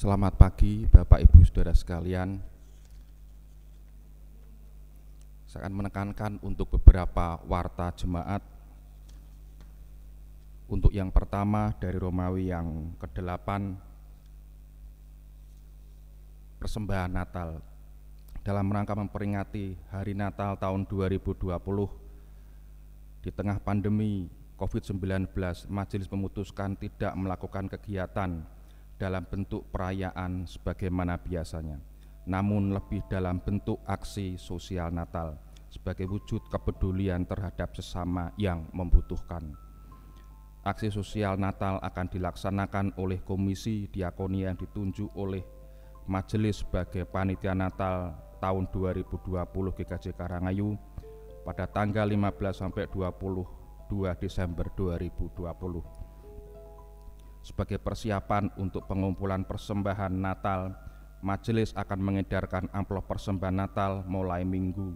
Selamat pagi Bapak Ibu Saudara sekalian. Saya akan menekankan untuk beberapa warta jemaat. Untuk yang pertama dari Romawi yang ke-8, persembahan Natal. Dalam rangka memperingati Hari Natal tahun 2020, di tengah pandemi COVID-19, Majelis memutuskan tidak melakukan kegiatan dalam bentuk perayaan sebagaimana biasanya, namun lebih dalam bentuk aksi sosial Natal sebagai wujud kepedulian terhadap sesama yang membutuhkan. Aksi sosial Natal akan dilaksanakan oleh Komisi Diakonia yang ditunjuk oleh Majelis sebagai Panitia Natal tahun 2020 GKJ Karangayu pada tanggal 15 sampai 22 Desember 2020. Sebagai persiapan untuk pengumpulan persembahan Natal, Majelis akan mengedarkan amplop persembahan Natal mulai Minggu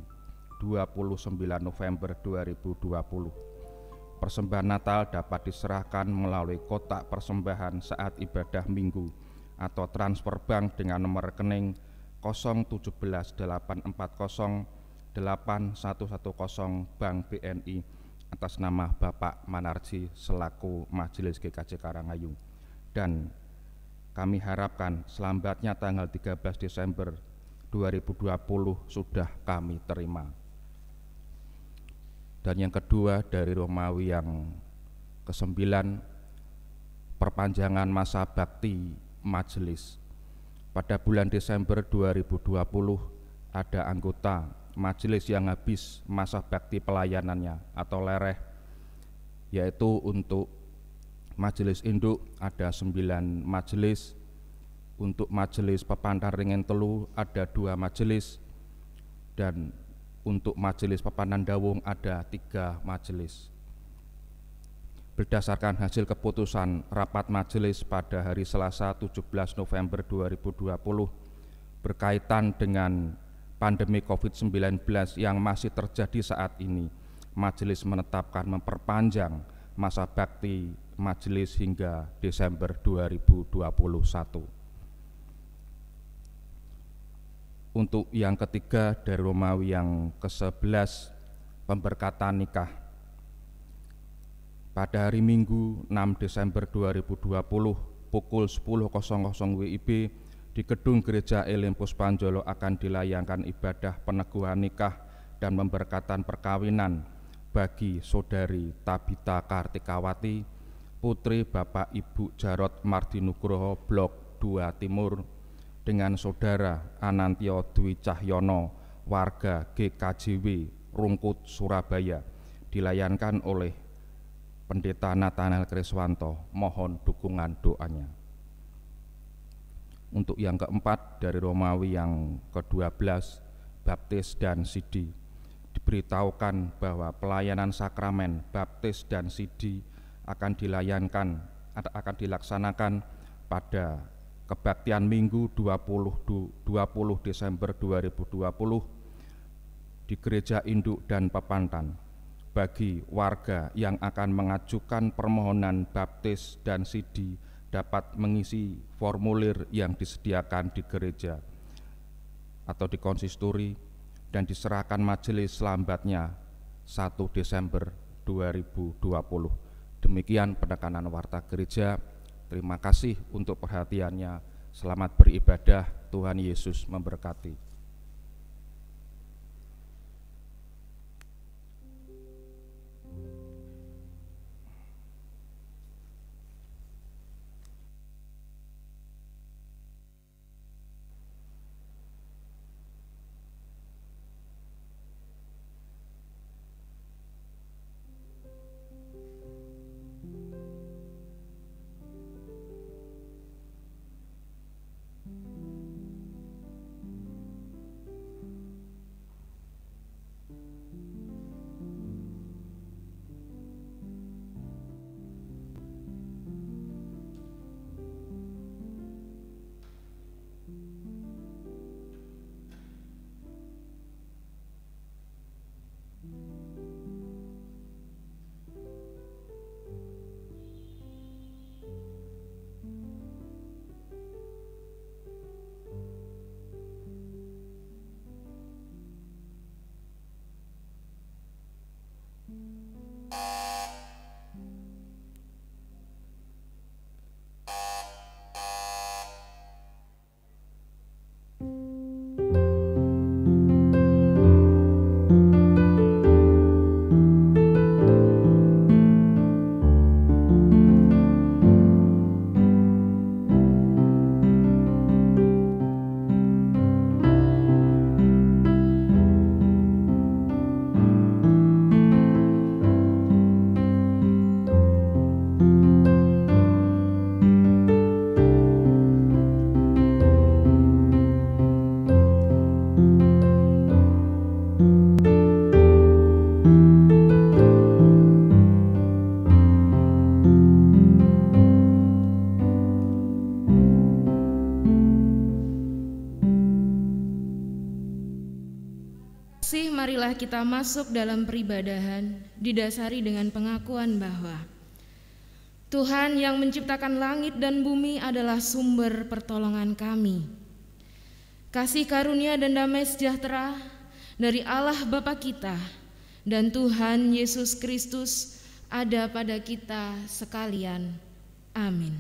29 November 2020. Persembahan Natal dapat diserahkan melalui kotak persembahan saat ibadah Minggu atau transfer bank dengan nomor rekening 017 840 8110 Bank BNI atas nama Bapak Manarji selaku Majelis GKJ Karangayu, dan kami harapkan selambatnya tanggal 13 Desember 2020 sudah kami terima. Dan yang kedua dari Romawi yang ke-9, perpanjangan masa bakti Majelis. Pada bulan Desember 2020 ada anggota Majelis yang habis masa bakti pelayanannya atau lereh, yaitu untuk Majelis Induk ada 9 majelis, untuk Majelis Pepandan Ringen Telu ada 2 majelis, dan untuk Majelis Pepandan Dawung ada 3 majelis. Berdasarkan hasil keputusan rapat majelis pada hari Selasa 17 November 2020 berkaitan dengan pandemi COVID-19 yang masih terjadi saat ini, majelis menetapkan memperpanjang masa bakti majelis hingga Desember 2021. Untuk yang ketiga dari Romawi yang ke-11, pemberkatan nikah. Pada hari Minggu 6 Desember 2020 pukul 10.00 WIB di Gedung Gereja Elim Puspanjolo akan dilayangkan ibadah peneguhan nikah dan pemberkatan perkawinan bagi Saudari Tabita Kartikawati, putri Bapak Ibu Jarod Mardinugroho Blok 2 Timur, dengan Saudara Anantio Dwi Cahyono, warga GKJW Rungkut, Surabaya, dilayangkan oleh Pendeta Nathanael Kriswanto. Mohon dukungan doanya. Untuk yang keempat dari Romawi yang ke-12, baptis dan sidi. Diberitahukan bahwa pelayanan sakramen baptis dan sidi akan dilaksanakan pada kebaktian Minggu 20 Desember 2020 di Gereja Induk dan Pepandan bagi warga yang akan mengajukan permohonan baptis dan sidi dapat mengisi formulir yang disediakan di gereja atau di konsistori dan diserahkan majelis selambatnya 1 Desember 2020. Demikian penekanan warta gereja. Terima kasih untuk perhatiannya. Selamat beribadah. Tuhan Yesus memberkati. kasih, marilah kita masuk dalam peribadahan didasari dengan pengakuan bahwa Tuhan yang menciptakan langit dan bumi adalah sumber pertolongan kami. Kasih karunia dan damai sejahtera dari Allah Bapa kita dan Tuhan Yesus Kristus ada pada kita sekalian. Amin.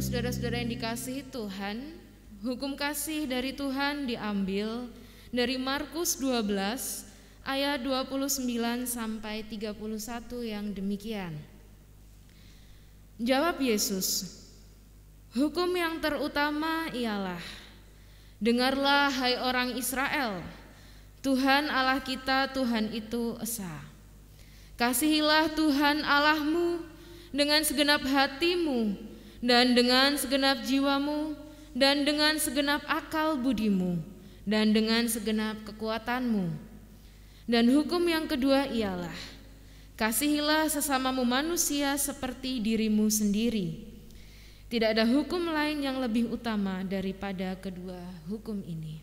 Saudara-saudara yang dikasihi Tuhan, hukum kasih dari Tuhan diambil dari Markus 12 ayat 29 sampai 31 yang demikian. Jawab Yesus, hukum yang terutama ialah, dengarlah hai orang Israel, Tuhan Allah kita, Tuhan itu esa. Kasihilah Tuhan Allahmu dengan segenap hatimu, dan dengan segenap jiwamu, dan dengan segenap akal budimu, dan dengan segenap kekuatanmu. Dan hukum yang kedua ialah, kasihilah sesamamu manusia seperti dirimu sendiri. Tidak ada hukum lain yang lebih utama daripada kedua hukum ini.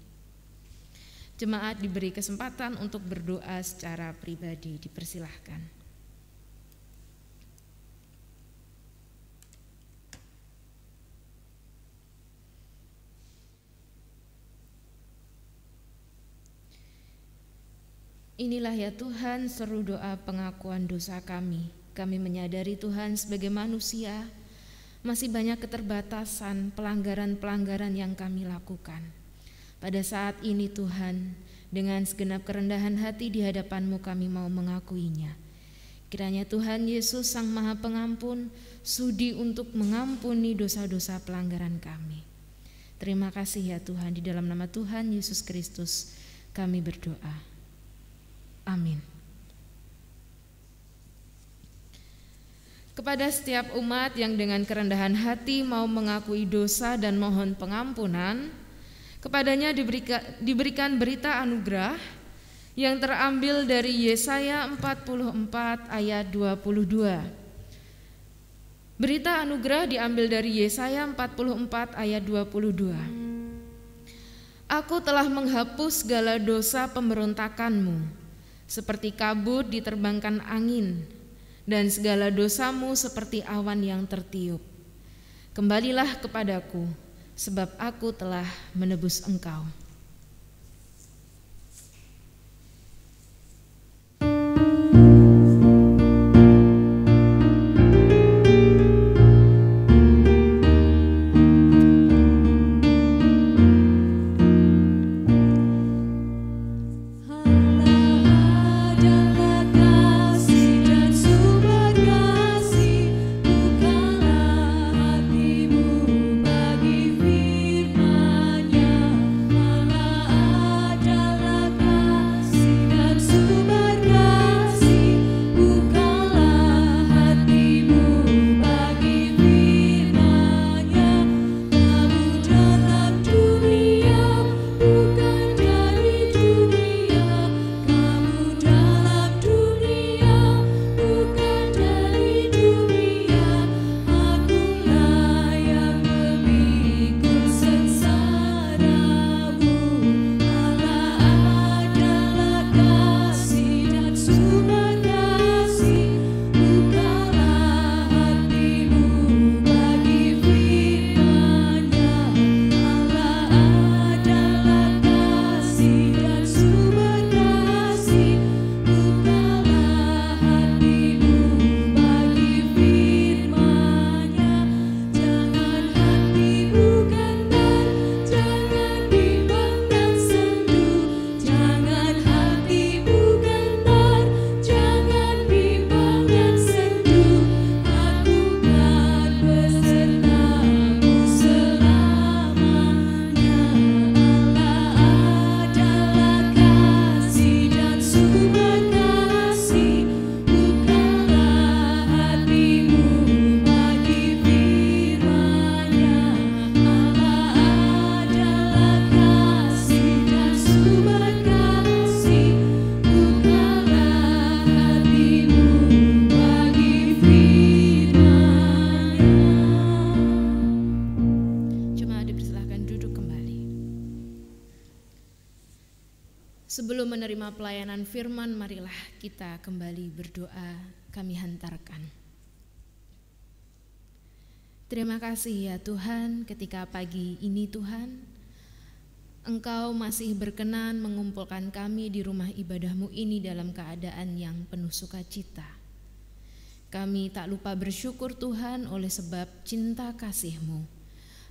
Jemaat diberi kesempatan untuk berdoa secara pribadi, dipersilahkan. Inilah ya Tuhan seru doa pengakuan dosa kami. Kami menyadari Tuhan sebagai manusia masih banyak keterbatasan, pelanggaran-pelanggaran yang kami lakukan. Pada saat ini Tuhan, dengan segenap kerendahan hati di hadapan-Mu kami mau mengakuinya. Kiranya Tuhan Yesus Sang Maha Pengampun sudi untuk mengampuni dosa-dosa pelanggaran kami. Terima kasih ya Tuhan, di dalam nama Tuhan Yesus Kristus kami berdoa. Amin. Kepada setiap umat yang dengan kerendahan hati mau mengakui dosa dan mohon pengampunan, kepadanya diberikan berita anugerah yang terambil dari Yesaya 44 ayat 22. Berita anugerah diambil dari Yesaya 44 ayat 22. Aku telah menghapus segala dosa pemberontakanmu, seperti kabut diterbangkan angin, dan segala dosamu seperti awan yang tertiup. Kembalilah kepadaku, sebab aku telah menebus engkau. Kasih menerima pelayanan firman, marilah kita kembali berdoa, kami hantarkan. Terima kasih ya Tuhan, ketika pagi ini Tuhan, Engkau masih berkenan mengumpulkan kami di rumah ibadah-Mu ini dalam keadaan yang penuh sukacita. Kami tak lupa bersyukur Tuhan oleh sebab cinta kasih-Mu.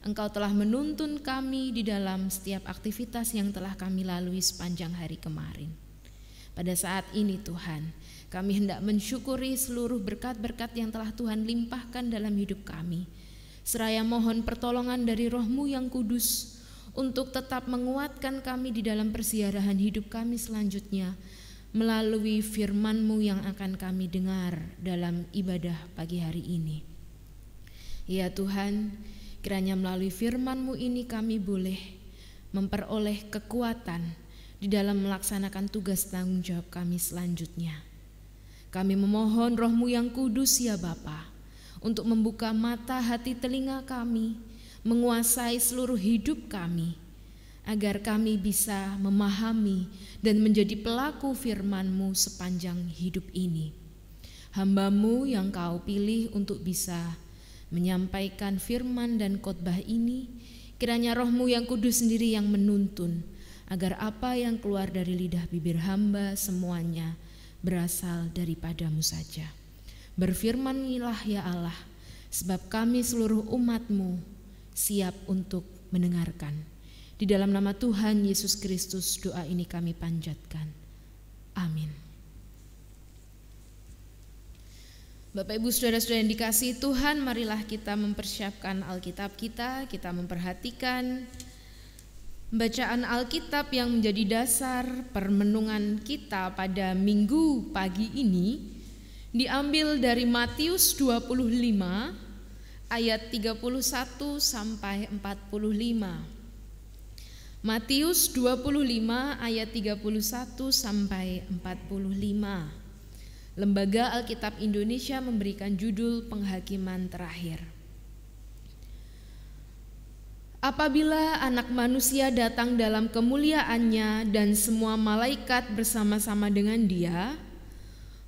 Engkau telah menuntun kami di dalam setiap aktivitas yang telah kami lalui sepanjang hari kemarin. Pada saat ini Tuhan, kami hendak mensyukuri seluruh berkat-berkat yang telah Tuhan limpahkan dalam hidup kami. Seraya mohon pertolongan dari Roh-Mu yang kudus untuk tetap menguatkan kami di dalam persiarahan hidup kami selanjutnya melalui firman-Mu yang akan kami dengar dalam ibadah pagi hari ini. Ya Tuhan, kiranya melalui firman-Mu ini kami boleh memperoleh kekuatan di dalam melaksanakan tugas tanggung jawab kami selanjutnya. Kami memohon Roh-Mu yang kudus ya Bapa, untuk membuka mata hati telinga kami, menguasai seluruh hidup kami, agar kami bisa memahami dan menjadi pelaku firman-Mu sepanjang hidup ini. Hamba-Mu yang Kau pilih untuk bisa menyampaikan firman dan khotbah ini, kiranya Roh-Mu yang kudus sendiri yang menuntun, agar apa yang keluar dari lidah bibir hamba semuanya berasal daripada-Mu saja. Berfirman-Lah ya Allah, sebab kami seluruh umat-Mu siap untuk mendengarkan. Di dalam nama Tuhan Yesus Kristus doa ini kami panjatkan. Amin. Bapak Ibu Saudara-saudara yang dikasihi Tuhan, marilah kita mempersiapkan Alkitab kita memperhatikan bacaan Alkitab yang menjadi dasar permenungan kita pada minggu pagi ini, diambil dari Matius 25 ayat 31 sampai 45. Matius 25 ayat 31 sampai 45. Lembaga Alkitab Indonesia memberikan judul Penghakiman Terakhir. Apabila Anak Manusia datang dalam kemuliaannya dan semua malaikat bersama-sama dengan Dia,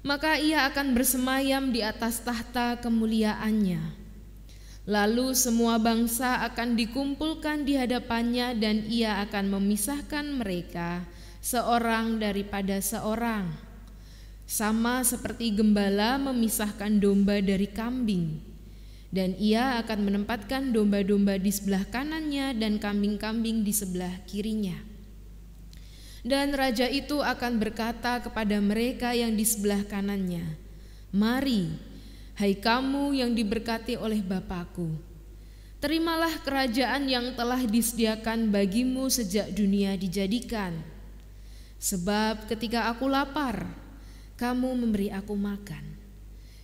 maka Ia akan bersemayam di atas tahta kemuliaannya. Lalu semua bangsa akan dikumpulkan di hadapannya dan Ia akan memisahkan mereka seorang daripada seorang, sama seperti gembala memisahkan domba dari kambing. Dan Ia akan menempatkan domba-domba di sebelah kanannya dan kambing-kambing di sebelah kirinya. Dan raja itu akan berkata kepada mereka yang di sebelah kanannya, "Mari, hai kamu yang diberkati oleh Bapa-Ku, terimalah kerajaan yang telah disediakan bagimu sejak dunia dijadikan. Sebab ketika aku lapar, kamu memberi aku makan.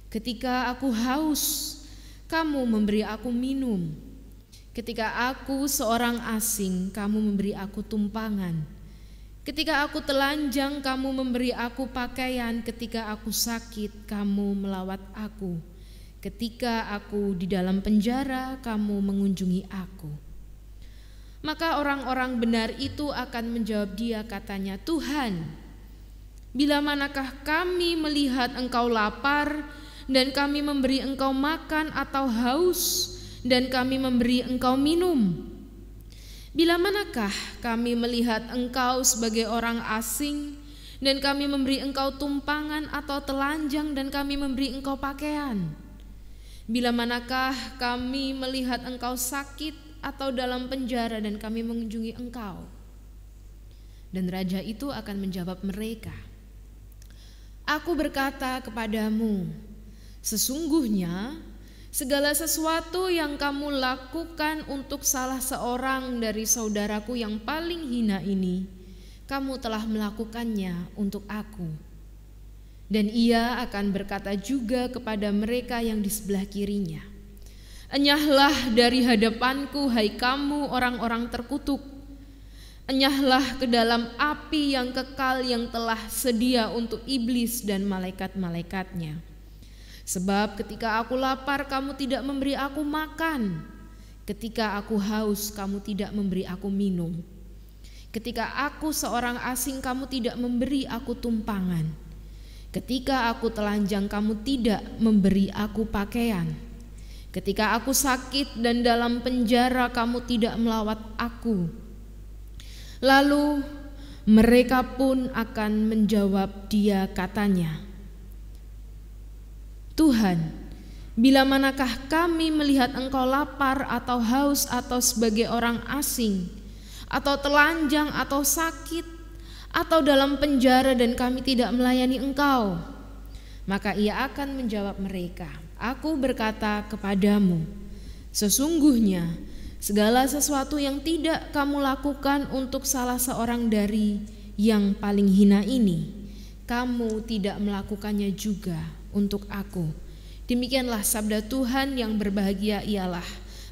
Ketika aku haus, kamu memberi aku minum. Ketika aku seorang asing, kamu memberi aku tumpangan. Ketika aku telanjang, kamu memberi aku pakaian. Ketika aku sakit, kamu melawat aku. Ketika aku di dalam penjara, kamu mengunjungi aku." Maka orang-orang benar itu akan menjawab Dia, katanya, "Tuhan, bila manakah kami melihat Engkau lapar dan kami memberi Engkau makan, atau haus dan kami memberi Engkau minum? Bila manakah kami melihat Engkau sebagai orang asing dan kami memberi Engkau tumpangan, atau telanjang dan kami memberi Engkau pakaian? Bila manakah kami melihat Engkau sakit atau dalam penjara dan kami mengunjungi Engkau?" Dan raja itu akan menjawab mereka, "Aku berkata kepadamu, sesungguhnya segala sesuatu yang kamu lakukan untuk salah seorang dari saudaraku yang paling hina ini, kamu telah melakukannya untuk aku." Dan Ia akan berkata juga kepada mereka yang di sebelah kirinya, "Enyahlah dari hadapanku, hai kamu orang-orang terkutuk. Enyahlah ke dalam api yang kekal yang telah sedia untuk iblis dan malaikat-malaikatnya. Sebab ketika aku lapar, kamu tidak memberi aku makan. Ketika aku haus, kamu tidak memberi aku minum. Ketika aku seorang asing, kamu tidak memberi aku tumpangan. Ketika aku telanjang, kamu tidak memberi aku pakaian. Ketika aku sakit dan dalam penjara, kamu tidak melawat aku. Lalu mereka pun akan menjawab dia katanya, Tuhan, bila manakah kami melihat engkau lapar atau haus atau sebagai orang asing, atau telanjang atau sakit, atau dalam penjara dan kami tidak melayani engkau? Maka ia akan menjawab mereka, Aku berkata kepadamu, sesungguhnya segala sesuatu yang tidak kamu lakukan untuk salah seorang dari yang paling hina ini, kamu tidak melakukannya juga untuk aku. Demikianlah sabda Tuhan. Yang berbahagia ialah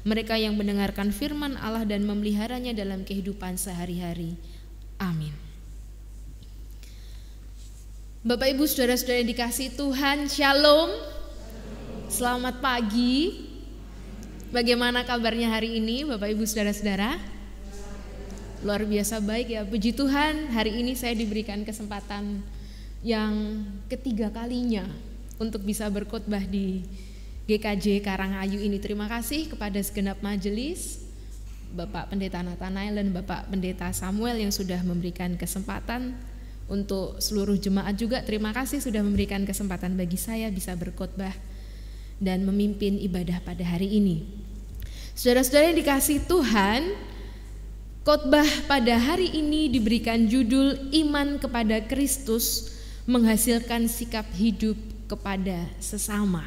mereka yang mendengarkan firman Allah dan memeliharanya dalam kehidupan sehari-hari. Amin. Bapak, Ibu, saudara-saudara yang dikasihi Tuhan, Shalom. Selamat pagi. Bagaimana kabarnya hari ini, Bapak, Ibu, saudara-saudara? Luar biasa baik ya, puji Tuhan. Hari ini saya diberikan kesempatan yang ketiga kalinya untuk bisa berkhotbah di GKJ Karangayu ini. Terima kasih kepada segenap majelis, Bapak Pendeta Nathanael dan Bapak Pendeta Samuel yang sudah memberikan kesempatan. Untuk seluruh jemaat juga terima kasih sudah memberikan kesempatan bagi saya bisa berkhotbah dan memimpin ibadah pada hari ini. Saudara-saudara yang dikasihi Tuhan, khotbah pada hari ini diberikan judul Iman kepada Kristus menghasilkan sikap hidup kepada sesama.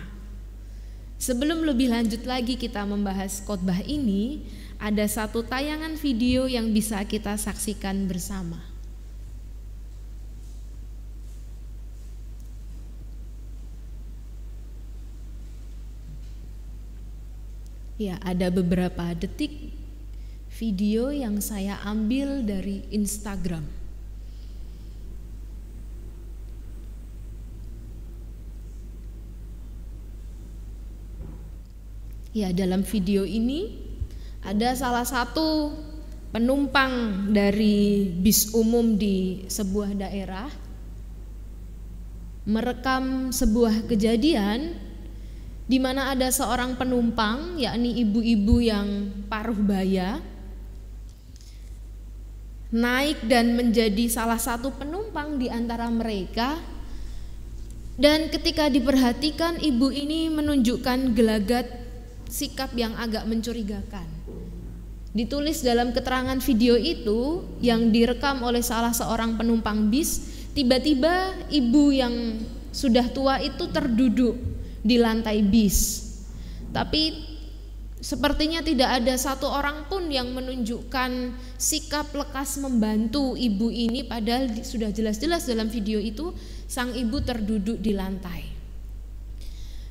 Sebelum lebih lanjut lagi kita membahas khotbah ini, ada satu tayangan video yang bisa kita saksikan bersama. Ya, ada beberapa detik video yang saya ambil dari Instagram. Ya, dalam video ini ada salah satu penumpang dari bis umum di sebuah daerah merekam sebuah kejadian di mana ada seorang penumpang, yakni ibu-ibu yang paruh baya, naik dan menjadi salah satu penumpang di antara mereka. Dan ketika diperhatikan, ibu ini menunjukkan gelagat sikap yang agak mencurigakan. Ditulis dalam keterangan video itu yang direkam oleh salah seorang penumpang bis, tiba-tiba ibu yang sudah tua itu terduduk di lantai bis. Tapi sepertinya tidak ada satu orang pun yang menunjukkan sikap lekas membantu ibu ini, padahal sudah jelas-jelas dalam video itu sang ibu terduduk di lantai.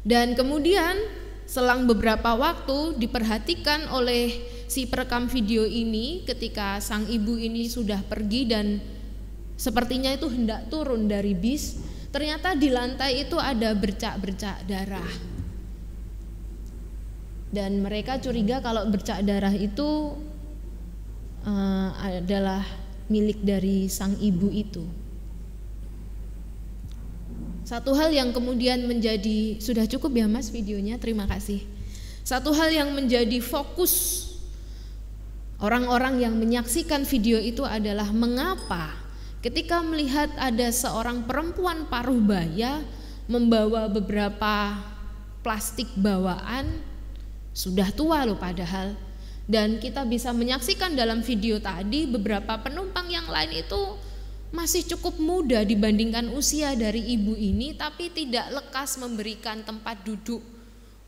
Dan kemudian selang beberapa waktu diperhatikan oleh si perekam video ini ketika sang ibu ini sudah pergi dan sepertinya itu hendak turun dari bis. Ternyata di lantai itu ada bercak-bercak darah. Dan mereka curiga kalau bercak darah itu adalah milik dari sang ibu itu. Satu hal yang kemudian menjadi, sudah cukup ya Mas videonya, terima kasih. Satu hal yang menjadi fokus orang-orang yang menyaksikan video itu adalah mengapa ketika melihat ada seorang perempuan paruh baya membawa beberapa plastik bawaan, sudah tua loh padahal, dan kita bisa menyaksikan dalam video tadi beberapa penumpang yang lain itu masih cukup muda dibandingkan usia dari ibu ini, tapi tidak lekas memberikan tempat duduk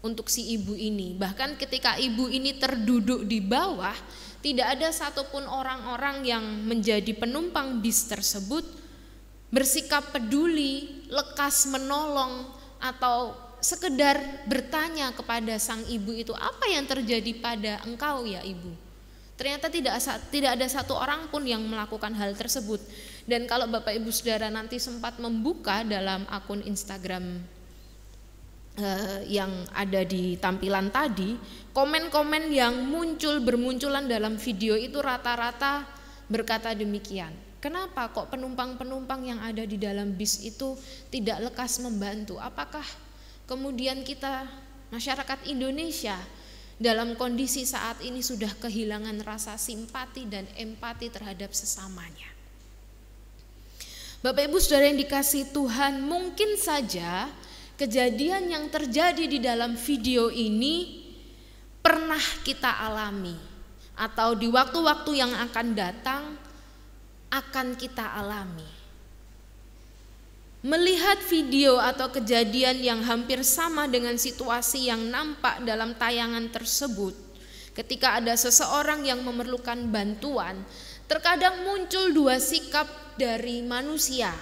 untuk si ibu ini. Bahkan ketika ibu ini terduduk di bawah, tidak ada satupun orang-orang yang menjadi penumpang bis tersebut bersikap peduli, lekas menolong, atau sekedar bertanya kepada sang ibu itu, apa yang terjadi pada engkau ya ibu? Ternyata tidak ada satu orang pun yang melakukan hal tersebut. Dan kalau Bapak Ibu Saudara nanti sempat membuka dalam akun Instagram yang ada di tampilan tadi, komen-komen yang bermunculan dalam video itu rata-rata berkata demikian, kenapa kok penumpang-penumpang yang ada di dalam bis itu tidak lekas membantu? Apakah kemudian kita masyarakat Indonesia dalam kondisi saat ini sudah kehilangan rasa simpati dan empati terhadap sesamanya? Bapak Ibu Saudara yang dikasihi Tuhan, mungkin saja kejadian yang terjadi di dalam video ini pernah kita alami, atau di waktu-waktu yang akan datang akan kita alami. Melihat video atau kejadian yang hampir sama dengan situasi yang nampak dalam tayangan tersebut, ketika ada seseorang yang memerlukan bantuan, terkadang muncul dua sikap dari manusia.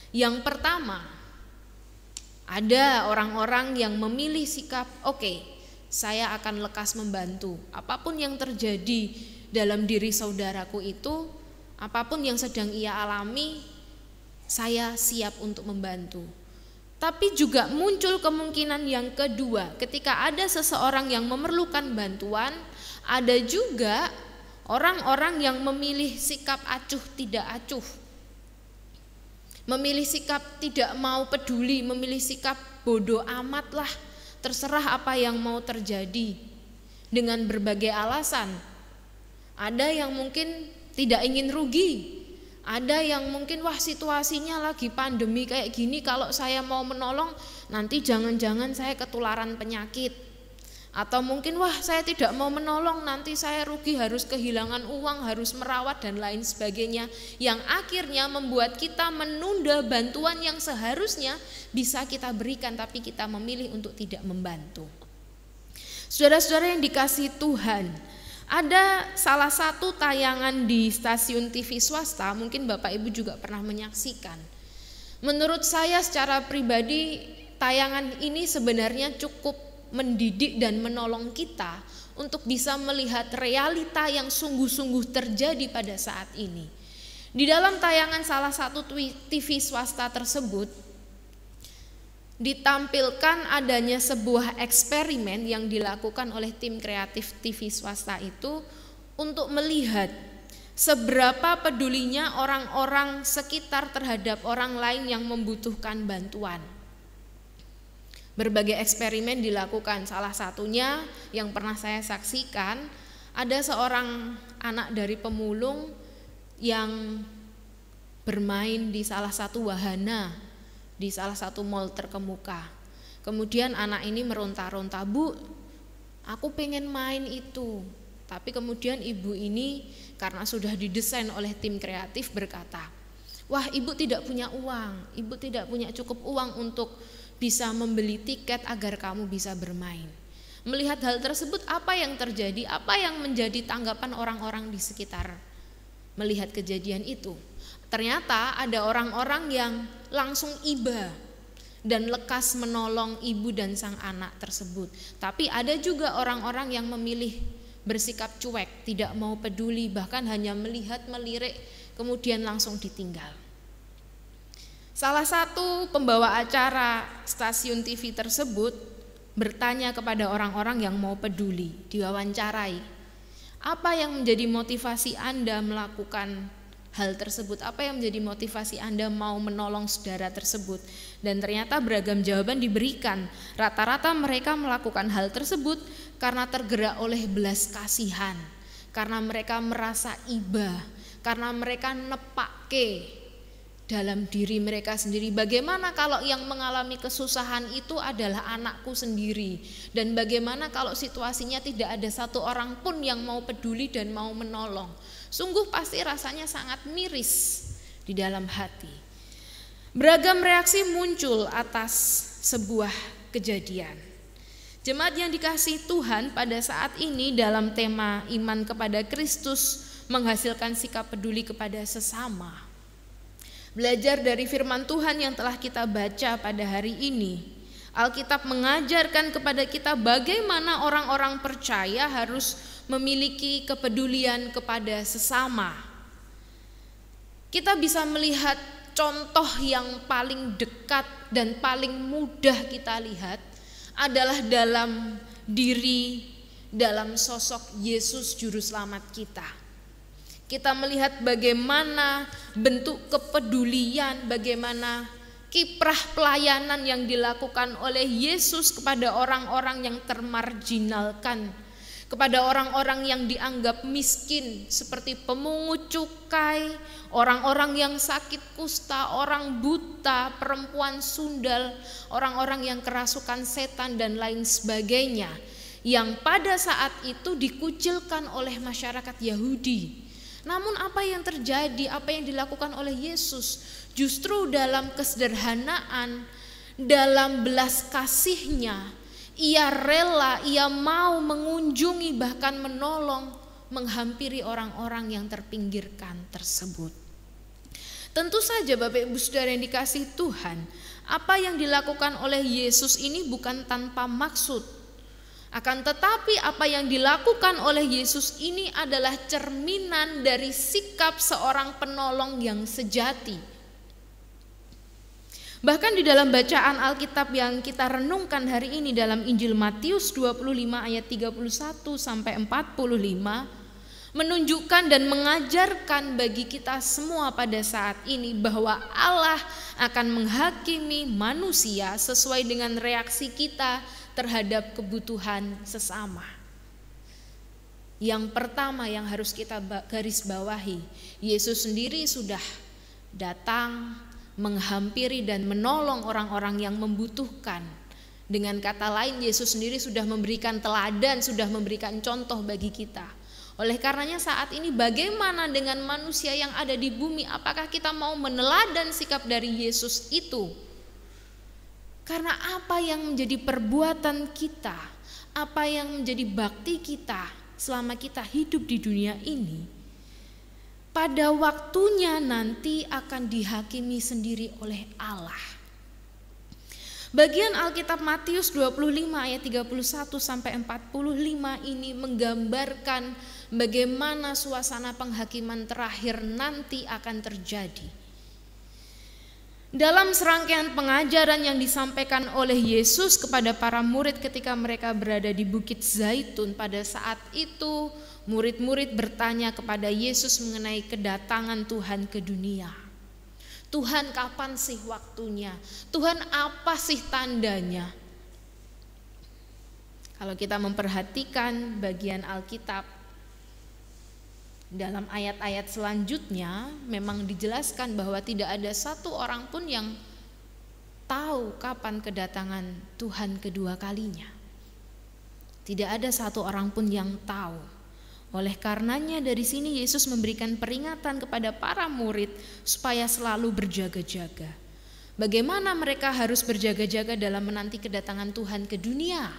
Yang pertama, ada orang-orang yang memilih sikap, oke, saya akan lekas membantu. Apapun yang terjadi dalam diri saudaraku itu, apapun yang sedang ia alami, saya siap untuk membantu. Tapi juga muncul kemungkinan yang kedua, ketika ada seseorang yang memerlukan bantuan, ada juga orang-orang yang memilih sikap acuh tidak acuh, memilih sikap tidak mau peduli, memilih sikap bodoh amat lah, terserah apa yang mau terjadi, dengan berbagai alasan. Ada yang mungkin tidak ingin rugi, ada yang mungkin wah situasinya lagi pandemi kayak gini, kalau saya mau menolong nanti jangan-jangan saya ketularan penyakit. Atau mungkin wah saya tidak mau menolong, nanti saya rugi, harus kehilangan uang, harus merawat dan lain sebagainya, yang akhirnya membuat kita menunda bantuan yang seharusnya bisa kita berikan, tapi kita memilih untuk tidak membantu. Saudara-saudara yang dikasihi Tuhan, ada salah satu tayangan di stasiun TV swasta, mungkin Bapak Ibu juga pernah menyaksikan. Menurut saya secara pribadi tayangan ini sebenarnya cukup mendidik dan menolong kita untuk bisa melihat realita yang sungguh-sungguh terjadi pada saat ini. Di dalam tayangan salah satu TV swasta tersebut ditampilkan adanya sebuah eksperimen yang dilakukan oleh tim kreatif TV swasta itu untuk melihat seberapa pedulinya orang-orang sekitar terhadap orang lain yang membutuhkan bantuan. Berbagai eksperimen dilakukan, salah satunya yang pernah saya saksikan, ada seorang anak dari pemulung yang bermain di salah satu wahana, di salah satu mal terkemuka. Kemudian anak ini meronta-ronta, "Bu, aku pengen main itu." Tapi kemudian ibu ini karena sudah didesain oleh tim kreatif berkata, "Wah, ibu tidak punya uang, ibu tidak punya cukup uang untuk bisa membeli tiket agar kamu bisa bermain." Melihat hal tersebut, apa yang terjadi? Apa yang menjadi tanggapan orang-orang di sekitar melihat kejadian itu? Ternyata ada orang-orang yang langsung iba dan lekas menolong ibu dan sang anak tersebut. Tapi ada juga orang-orang yang memilih bersikap cuek, tidak mau peduli, bahkan hanya melihat, melirik, kemudian langsung ditinggal. Salah satu pembawa acara stasiun TV tersebut bertanya kepada orang-orang yang mau peduli, diwawancarai, apa yang menjadi motivasi Anda melakukan hal tersebut? Apa yang menjadi motivasi Anda mau menolong saudara tersebut? Dan ternyata beragam jawaban diberikan. Rata-rata mereka melakukan hal tersebut karena tergerak oleh belas kasihan, karena mereka merasa iba, karena mereka nepake dalam diri mereka sendiri, bagaimana kalau yang mengalami kesusahan itu adalah anakku sendiri, dan bagaimana kalau situasinya tidak ada satu orang pun yang mau peduli dan mau menolong. Sungguh pasti rasanya sangat miris di dalam hati. Beragam reaksi muncul atas sebuah kejadian. Jemaat yang dikasihi Tuhan, pada saat ini dalam tema iman kepada Kristus menghasilkan sikap peduli kepada sesama. Belajar dari firman Tuhan yang telah kita baca pada hari ini, Alkitab mengajarkan kepada kita bagaimana orang-orang percaya harus memiliki kepedulian kepada sesama. Kita bisa melihat contoh yang paling dekat dan paling mudah kita lihat adalah dalam diri, dalam sosok Yesus Juru Selamat kita. Kita melihat bagaimana bentuk kepedulian, bagaimana kiprah pelayanan yang dilakukan oleh Yesus kepada orang-orang yang termarginalkan, kepada orang-orang yang dianggap miskin seperti pemungut cukai, orang-orang yang sakit kusta, orang buta, perempuan sundal, orang-orang yang kerasukan setan dan lain sebagainya, yang pada saat itu dikucilkan oleh masyarakat Yahudi. Namun apa yang terjadi, apa yang dilakukan oleh Yesus? Justru dalam kesederhanaan, dalam belas kasihnya, ia rela, ia mau mengunjungi bahkan menolong, menghampiri orang-orang yang terpinggirkan tersebut. Tentu saja Bapak Ibu Saudara yang dikasihi Tuhan, apa yang dilakukan oleh Yesus ini bukan tanpa maksud. Akan tetapi apa yang dilakukan oleh Yesus ini adalah cerminan dari sikap seorang penolong yang sejati. Bahkan di dalam bacaan Alkitab yang kita renungkan hari ini dalam Injil Matius 25 ayat 31 sampai 45 menunjukkan dan mengajarkan bagi kita semua pada saat ini bahwa Allah akan menghakimi manusia sesuai dengan reaksi kita terhadap kebutuhan sesama. Yang pertama yang harus kita garis bawahi, Yesus sendiri sudah datang menghampiri dan menolong orang-orang yang membutuhkan. Dengan kata lain, Yesus sendiri sudah memberikan teladan, sudah memberikan contoh bagi kita. Oleh karenanya saat ini bagaimana dengan manusia yang ada di bumi? Apakah kita mau meneladan sikap dari Yesus itu? Karena apa yang menjadi perbuatan kita, apa yang menjadi bakti kita selama kita hidup di dunia ini, pada waktunya nanti akan dihakimi sendiri oleh Allah. Bagian Alkitab Matius 25 ayat 31 sampai 45 ini menggambarkan bagaimana suasana penghakiman terakhir nanti akan terjadi. Dalam serangkaian pengajaran yang disampaikan oleh Yesus kepada para murid ketika mereka berada di Bukit Zaitun, pada saat itu murid-murid bertanya kepada Yesus mengenai kedatangan Tuhan ke dunia. Tuhan, kapan sih waktunya? Tuhan, apa sih tandanya? Kalau kita memperhatikan bagian Alkitab, dalam ayat-ayat selanjutnya memang dijelaskan bahwa tidak ada satu orang pun yang tahu kapan kedatangan Tuhan kedua kalinya. Tidak ada satu orang pun yang tahu. Oleh karenanya dari sini Yesus memberikan peringatan kepada para murid supaya selalu berjaga-jaga. Bagaimana mereka harus berjaga-jaga dalam menanti kedatangan Tuhan ke dunia?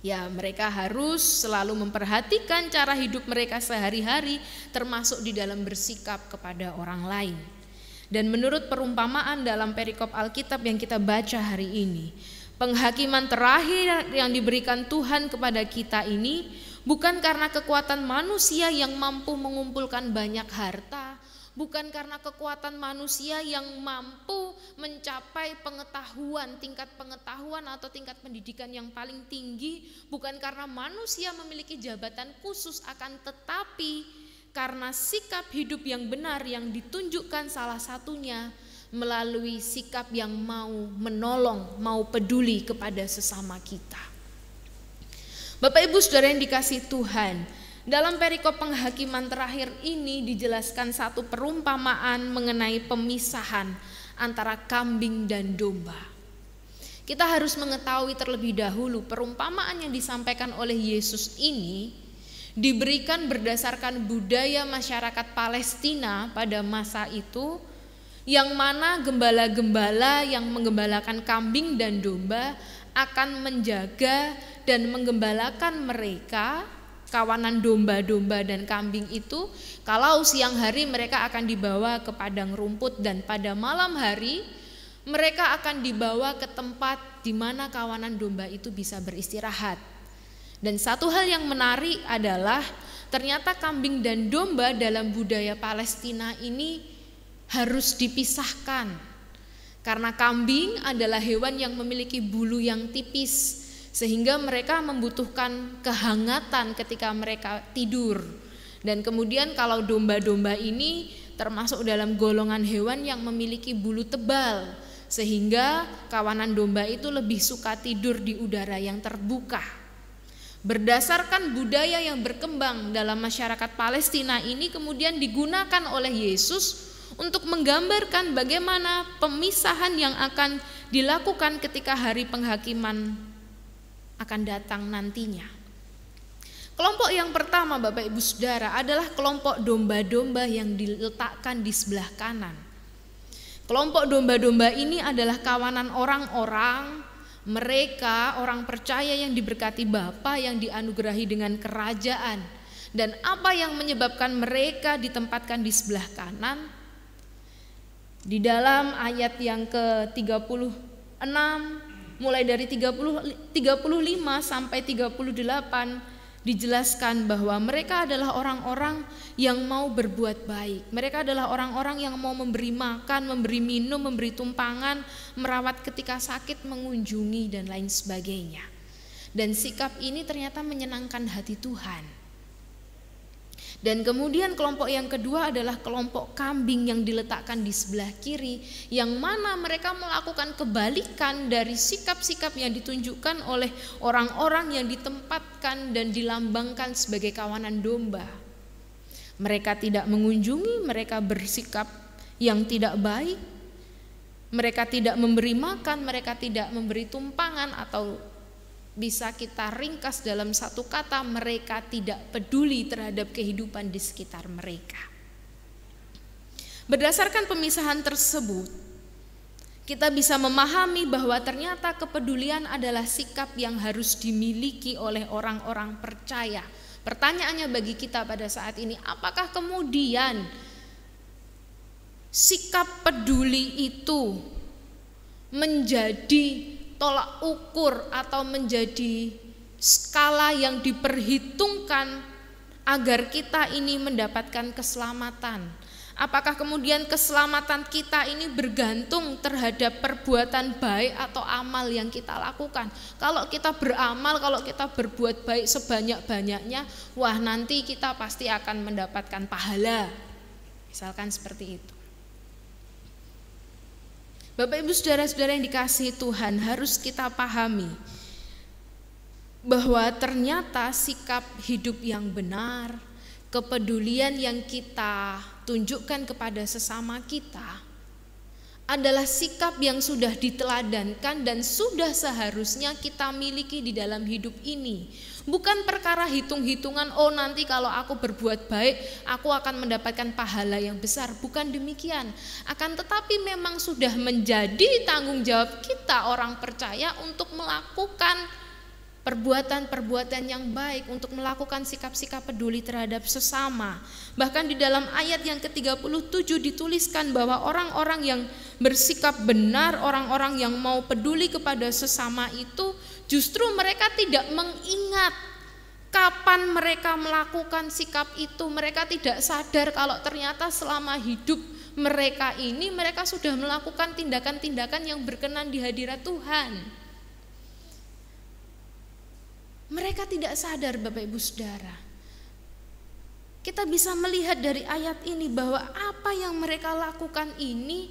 Ya, mereka harus selalu memperhatikan cara hidup mereka sehari-hari, termasuk di dalam bersikap kepada orang lain. Dan menurut perumpamaan dalam perikop Alkitab yang kita baca hari ini, penghakiman terakhir yang diberikan Tuhan kepada kita ini bukan karena kekuatan manusia yang mampu mengumpulkan banyak harta, bukan karena kekuatan manusia yang mampu mencapai pengetahuan, tingkat pengetahuan atau tingkat pendidikan yang paling tinggi, bukan karena manusia memiliki jabatan khusus, akan tetapi karena sikap hidup yang benar yang ditunjukkan salah satunya melalui sikap yang mau menolong, mau peduli kepada sesama kita. Bapak Ibu Saudara yang dikasihi Tuhan, dalam perikop penghakiman terakhir ini dijelaskan satu perumpamaan mengenai pemisahan antara kambing dan domba. Kita harus mengetahui terlebih dahulu perumpamaan yang disampaikan oleh Yesus ini diberikan berdasarkan budaya masyarakat Palestina pada masa itu, yang mana gembala-gembala yang menggembalakan kambing dan domba akan menjaga dan menggembalakan mereka, kawanan domba-domba dan kambing itu, kalau siang hari mereka akan dibawa ke padang rumput dan pada malam hari mereka akan dibawa ke tempat di mana kawanan domba itu bisa beristirahat. Dan satu hal yang menarik adalah ternyata kambing dan domba dalam budaya Palestina ini harus dipisahkan. Karena kambing adalah hewan yang memiliki bulu yang tipis, sehingga mereka membutuhkan kehangatan ketika mereka tidur. Dan kemudian kalau domba-domba ini termasuk dalam golongan hewan yang memiliki bulu tebal, sehingga kawanan domba itu lebih suka tidur di udara yang terbuka. Berdasarkan budaya yang berkembang dalam masyarakat Palestina ini kemudian digunakan oleh Yesus untuk menggambarkan bagaimana pemisahan yang akan dilakukan ketika hari penghakiman akan datang nantinya. Kelompok yang pertama, Bapak Ibu Saudara, adalah kelompok domba-domba yang diletakkan di sebelah kanan. Kelompok domba-domba ini adalah kawanan orang-orang, mereka orang percaya yang diberkati Bapa, yang dianugerahi dengan kerajaan. Dan apa yang menyebabkan mereka ditempatkan di sebelah kanan? Di dalam ayat yang ke-36 mulai dari 35 sampai 38 dijelaskan bahwa mereka adalah orang-orang yang mau berbuat baik. Mereka adalah orang-orang yang mau memberi makan, memberi minum, memberi tumpangan, merawat ketika sakit, mengunjungi dan lain sebagainya. Dan sikap ini ternyata menyenangkan hati Tuhan. Dan kemudian kelompok yang kedua adalah kelompok kambing yang diletakkan di sebelah kiri, yang mana mereka melakukan kebalikan dari sikap-sikap yang ditunjukkan oleh orang-orang yang ditempatkan dan dilambangkan sebagai kawanan domba. Mereka tidak mengunjungi, mereka bersikap yang tidak baik, mereka tidak memberi makan, mereka tidak memberi tumpangan, atau bisa kita ringkas dalam satu kata, mereka tidak peduli terhadap kehidupan di sekitar mereka. Berdasarkan pemisahan tersebut, kita bisa memahami bahwa ternyata kepedulian adalah sikap yang harus dimiliki oleh orang-orang percaya. Pertanyaannya bagi kita pada saat ini, apakah kemudian sikap peduli itu menjadi tolak ukur atau menjadi skala yang diperhitungkan agar kita ini mendapatkan keselamatan? Apakah kemudian keselamatan kita ini bergantung terhadap perbuatan baik atau amal yang kita lakukan? Kalau kita beramal, kalau kita berbuat baik sebanyak-banyaknya, wah nanti kita pasti akan mendapatkan pahala. Misalkan seperti itu. Bapak Ibu saudara-saudara yang dikasihi Tuhan, harus kita pahami bahwa ternyata sikap hidup yang benar, kepedulian yang kita tunjukkan kepada sesama kita adalah sikap yang sudah diteladankan dan sudah seharusnya kita miliki di dalam hidup ini. Bukan perkara hitung-hitungan, oh nanti kalau aku berbuat baik aku akan mendapatkan pahala yang besar. Bukan demikian. Akan tetapi memang sudah menjadi tanggung jawab kita orang percaya untuk melakukan perbuatan-perbuatan yang baik, untuk melakukan sikap-sikap peduli terhadap sesama. Bahkan di dalam ayat yang ke-37 dituliskan bahwa orang-orang yang bersikap benar, orang-orang yang mau peduli kepada sesama itu, justru mereka tidak mengingat kapan mereka melakukan sikap itu. Mereka tidak sadar kalau ternyata selama hidup mereka ini, mereka sudah melakukan tindakan-tindakan yang berkenan di hadirat Tuhan. Mereka tidak sadar, Bapak Ibu Saudara. Kita bisa melihat dari ayat ini bahwa apa yang mereka lakukan ini,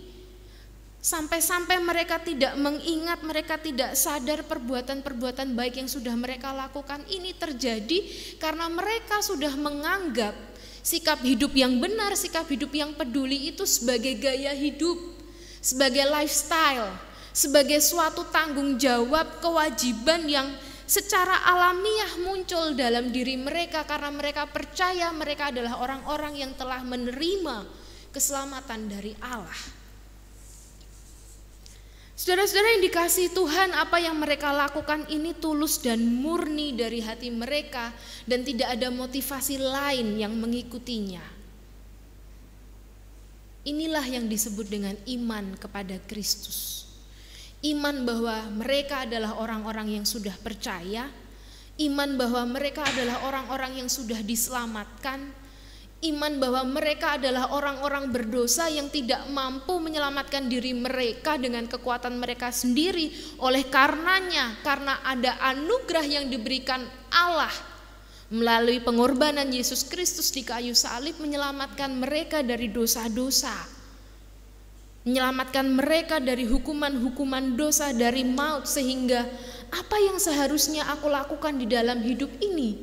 sampai-sampai mereka tidak mengingat, mereka tidak sadar perbuatan-perbuatan baik yang sudah mereka lakukan ini terjadi karena mereka sudah menganggap sikap hidup yang benar, sikap hidup yang peduli itu sebagai gaya hidup, sebagai lifestyle, sebagai suatu tanggung jawab, kewajiban yang secara alamiah muncul dalam diri mereka karena mereka percaya mereka adalah orang-orang yang telah menerima keselamatan dari Allah. Saudara-saudara yang dikasihi Tuhan, apa yang mereka lakukan ini tulus dan murni dari hati mereka dan tidak ada motivasi lain yang mengikutinya. Inilah yang disebut dengan iman kepada Kristus. Iman bahwa mereka adalah orang-orang yang sudah percaya, iman bahwa mereka adalah orang-orang yang sudah diselamatkan, iman bahwa mereka adalah orang-orang berdosa yang tidak mampu menyelamatkan diri mereka dengan kekuatan mereka sendiri. Oleh karenanya, karena ada anugerah yang diberikan Allah, Melalui pengorbanan Yesus Kristus di kayu salib menyelamatkan mereka dari dosa-dosa, menyelamatkan mereka dari hukuman-hukuman dosa, dari maut, sehingga apa yang seharusnya aku lakukan di dalam hidup ini,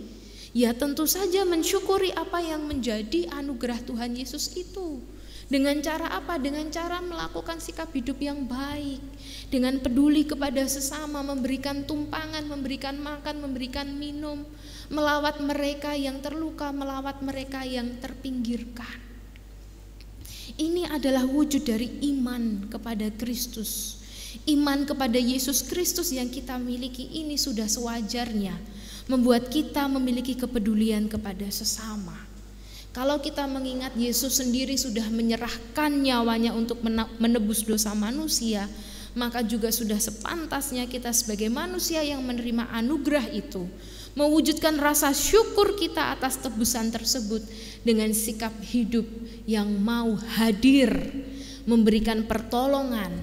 ya tentu saja mensyukuri apa yang menjadi anugerah Tuhan Yesus itu. Dengan cara apa? Dengan cara melakukan sikap hidup yang baik, dengan peduli kepada sesama, memberikan tumpangan, memberikan makan, memberikan minum, melawat mereka yang terluka, melawat mereka yang terpinggirkan. Ini adalah wujud dari iman kepada Kristus. Iman kepada Yesus Kristus yang kita miliki ini sudah sewajarnya membuat kita memiliki kepedulian kepada sesama. Kalau kita mengingat Yesus sendiri sudah menyerahkan nyawanya untuk menebus dosa manusia, maka juga sudah sepantasnya kita sebagai manusia yang menerima anugerah itu mewujudkan rasa syukur kita atas tebusan tersebut dengan sikap hidup yang mau hadir, memberikan pertolongan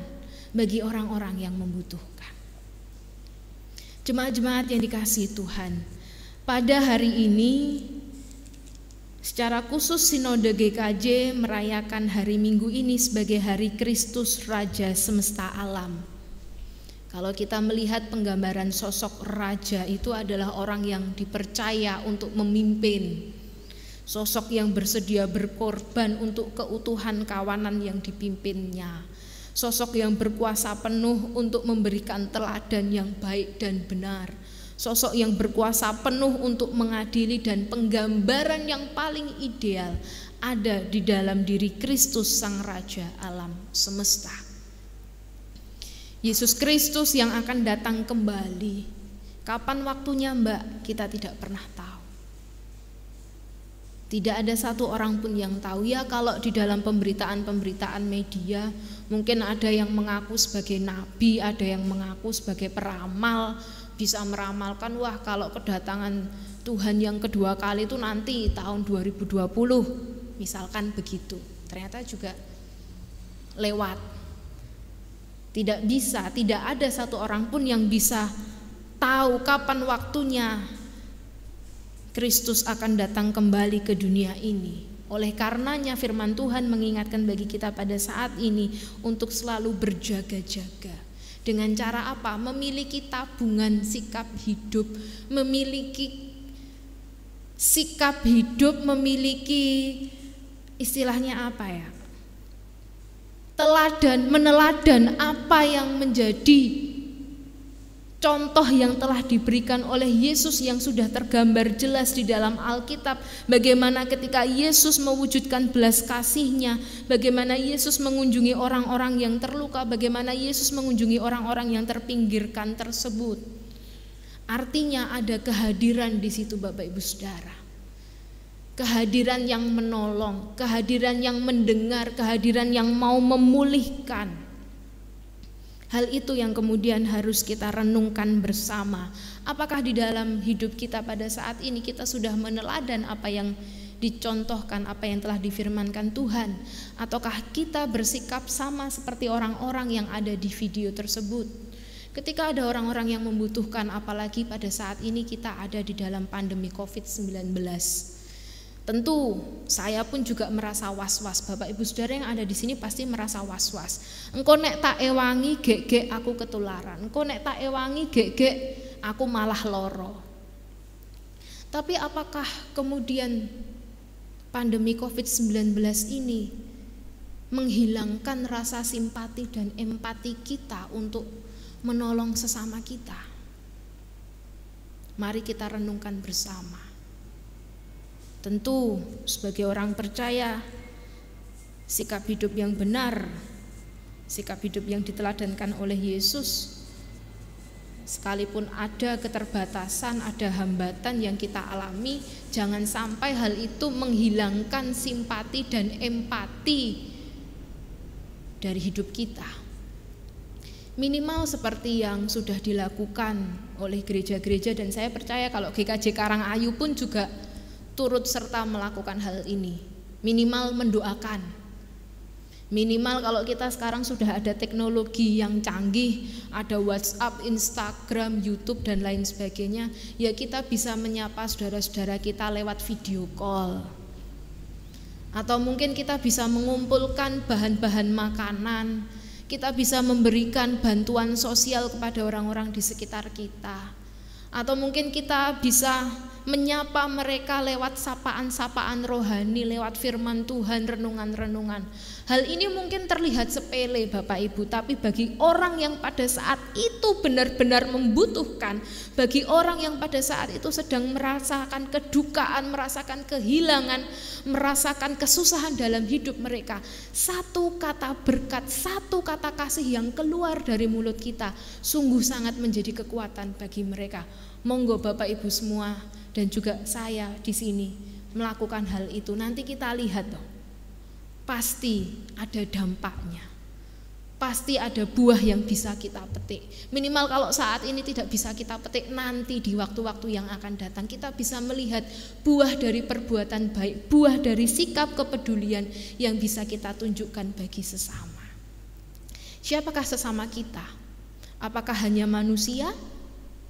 bagi orang-orang yang membutuhkan. Jemaat-jemaat yang dikasihi Tuhan, pada hari ini secara khusus Sinode GKJ merayakan hari Minggu ini sebagai Hari Kristus Raja Semesta Alam. Kalau kita melihat penggambaran sosok raja itu adalah orang yang dipercaya untuk memimpin, sosok yang bersedia berkorban untuk keutuhan kawanan yang dipimpinnya, sosok yang berkuasa penuh untuk memberikan teladan yang baik dan benar, sosok yang berkuasa penuh untuk mengadili, dan penggambaran yang paling ideal ada di dalam diri Kristus Sang Raja Alam Semesta. Yesus Kristus yang akan datang kembali. Kapan waktunya, Mbak? Kita tidak pernah tahu. Tidak ada satu orang pun yang tahu. Ya, kalau di dalam pemberitaan media mungkin ada yang mengaku sebagai nabi, ada yang mengaku sebagai peramal, bisa meramalkan, wah kalau kedatangan Tuhan yang kedua kali itu nanti tahun 2020, misalkan begitu. Ternyata juga lewat. Tidak bisa, tidak ada satu orang pun yang bisa tahu kapan waktunya Kristus akan datang kembali ke dunia ini. Oleh karenanya firman Tuhan mengingatkan bagi kita pada saat ini untuk selalu berjaga-jaga. Dengan cara apa? Memiliki tabungan sikap hidup, memiliki sikap hidup, memiliki istilahnya apa ya? Meneladan apa yang menjadi contoh yang telah diberikan oleh Yesus yang sudah tergambar jelas di dalam Alkitab. Bagaimana ketika Yesus mewujudkan belas kasih-Nya, bagaimana Yesus mengunjungi orang-orang yang terluka, bagaimana Yesus mengunjungi orang-orang yang terpinggirkan tersebut. Artinya ada kehadiran di situ Bapak Ibu Saudara. Kehadiran yang menolong, kehadiran yang mendengar, kehadiran yang mau memulihkan. Hal itu yang kemudian harus kita renungkan bersama. Apakah di dalam hidup kita pada saat ini kita sudah meneladan apa yang dicontohkan, apa yang telah difirmankan Tuhan? Ataukah kita bersikap sama seperti orang-orang yang ada di video tersebut? Ketika ada orang-orang yang membutuhkan, apalagi pada saat ini kita ada di dalam pandemi COVID-19. Tentu saya pun juga merasa was-was. Bapak Ibu Saudara yang ada di sini pasti merasa was-was. Engko nek tak ewangi gek-gek aku ketularan. Engko nek tak ewangi gek-gek aku malah loro. Tapi apakah kemudian pandemi COVID-19 ini menghilangkan rasa simpati dan empati kita untuk menolong sesama kita? Mari kita renungkan bersama. Tentu sebagai orang percaya, sikap hidup yang benar, sikap hidup yang diteladankan oleh Yesus, sekalipun ada keterbatasan, ada hambatan yang kita alami, jangan sampai hal itu menghilangkan simpati dan empati dari hidup kita. Minimal seperti yang sudah dilakukan oleh gereja-gereja, dan saya percaya kalau GKJ Karangayu pun juga turut serta melakukan hal ini. Minimal mendoakan. Minimal kalau kita sekarang sudah ada teknologi yang canggih, ada WhatsApp, Instagram, YouTube dan lain sebagainya, ya kita bisa menyapa saudara-saudara kita lewat video call. Atau mungkin kita bisa mengumpulkan bahan-bahan makanan, kita bisa memberikan bantuan sosial kepada orang-orang di sekitar kita. Atau mungkin kita bisa menyapa mereka lewat sapaan-sapaan rohani, lewat firman Tuhan, renungan-renungan. Hal ini mungkin terlihat sepele Bapak Ibu, tapi bagi orang yang pada saat itu benar-benar membutuhkan, bagi orang yang pada saat itu sedang merasakan kedukaan, merasakan kehilangan, merasakan kesusahan dalam hidup mereka, satu kata berkat, satu kata kasih yang keluar dari mulut kita sungguh sangat menjadi kekuatan bagi mereka. Monggo Bapak Ibu semua dan juga saya di sini melakukan hal itu. Nanti kita lihat toh, pasti ada dampaknya, pasti ada buah yang bisa kita petik. Minimal kalau saat ini tidak bisa kita petik, nanti di waktu-waktu yang akan datang kita bisa melihat buah dari perbuatan baik, buah dari sikap kepedulian yang bisa kita tunjukkan bagi sesama. Siapakah sesama kita? Apakah hanya manusia?